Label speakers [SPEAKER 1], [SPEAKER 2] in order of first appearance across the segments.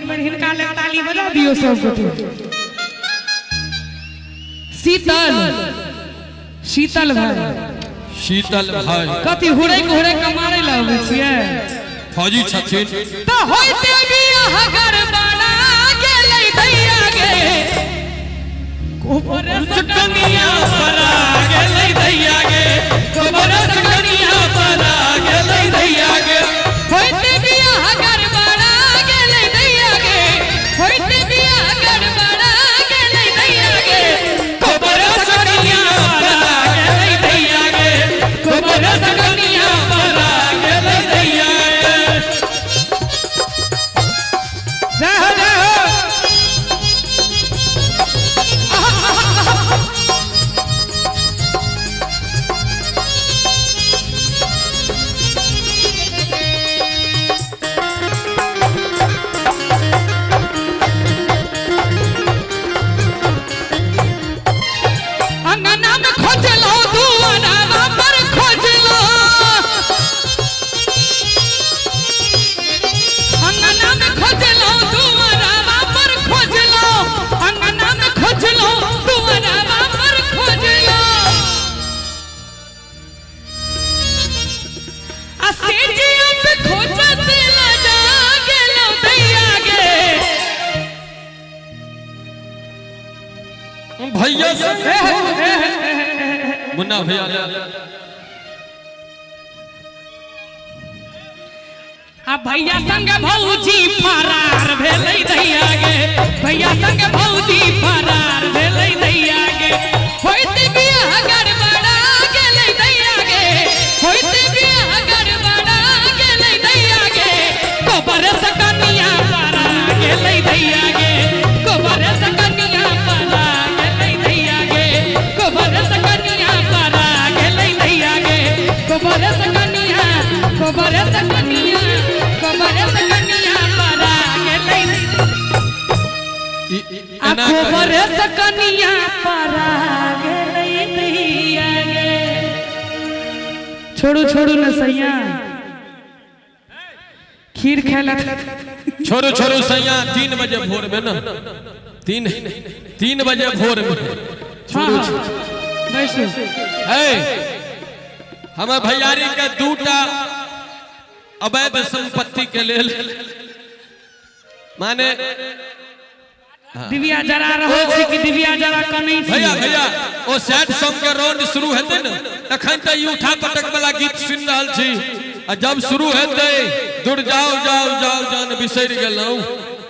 [SPEAKER 1] बार हिनका ले ताली बजा दियो सब गोटे। शीतल शीतल भाई
[SPEAKER 2] शीतल भाई
[SPEAKER 1] कथी हुरे के मारे लागे छिए
[SPEAKER 2] फौजी छथिन
[SPEAKER 1] त होइते बियाह घर बना गेलै दैया गे कोबर सकनिया
[SPEAKER 2] परा गेलै दैया गे
[SPEAKER 1] कोबर सकनिया
[SPEAKER 2] परा गेलै दैया गे
[SPEAKER 1] होइते बियाह घर बना गेलै दैया गे होइते बियाह घर बना गेलै दैया गे
[SPEAKER 2] कोबर सकनिया परा गेलै दैया गे कोबर सकनिया परा गेलै दैया गे।
[SPEAKER 1] जय हो जय हो। अंगना में खोजलो दुआरा पर खोजलो अंगना में खोजलो दुआरा पर खोजलो अंगना में खोजलो दुआरा पर खोजलो आ सेजिया पे खोजत लजा गेलो दैया गे
[SPEAKER 2] भैया मुन्ना भैया
[SPEAKER 1] आ भैया संग भौजी फरार भेलै दैया गे भैया संग भौजी फरार भेलै दैया गे होइते बियाह गड़बड़ा गेलै दैया गे होइते बियाह गड़बड़ा गेलै दैया गे कोबर सकनिया परा गेलै दैया गे कोबर सकनिया परा गेलै दैया गे कोबर सकनिया परा गेलै दैया गे कोबर सकनिया कोबर सकनिया कोबर सकनिया परा गेलै आ कोबर सकनिया परा गेलै दैया गे। छोड़ू छोड़ू न सैया खीर खेला
[SPEAKER 2] छोड़ो छोड़ो सैया 3 बजे भोर में ना 3 बजे भोर में छोड़ो
[SPEAKER 1] बैसो
[SPEAKER 2] है हमें भैयारी के 2टा अवैध संपत्ति के लेल माने
[SPEAKER 1] दिव्या जरा रहो छी कि दिव्या जरा कनै छी
[SPEAKER 2] भैया भैया ओ सैड सॉन्ग के राउंड शुरू हेतै न तखन त ई उठा पटक वाला गीत सुनि रहल छी आ जब शुरू हेतै दूर जाओ जाओ जाओ जान बिसरि गेलौ।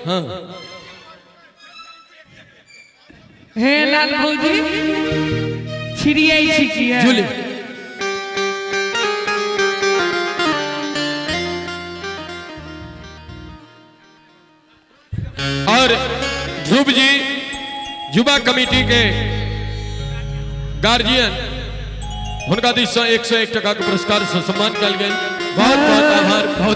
[SPEAKER 2] हां
[SPEAKER 1] हे लाल भौजी छिड़ियै छी किया
[SPEAKER 2] जुली और ध्रुव जी युवा कमेटी के गार्जियन हुनका दिस से 101 टका के पुरस्कार से सम्मान कल गेल। बहुत बहुत आभार। बहुत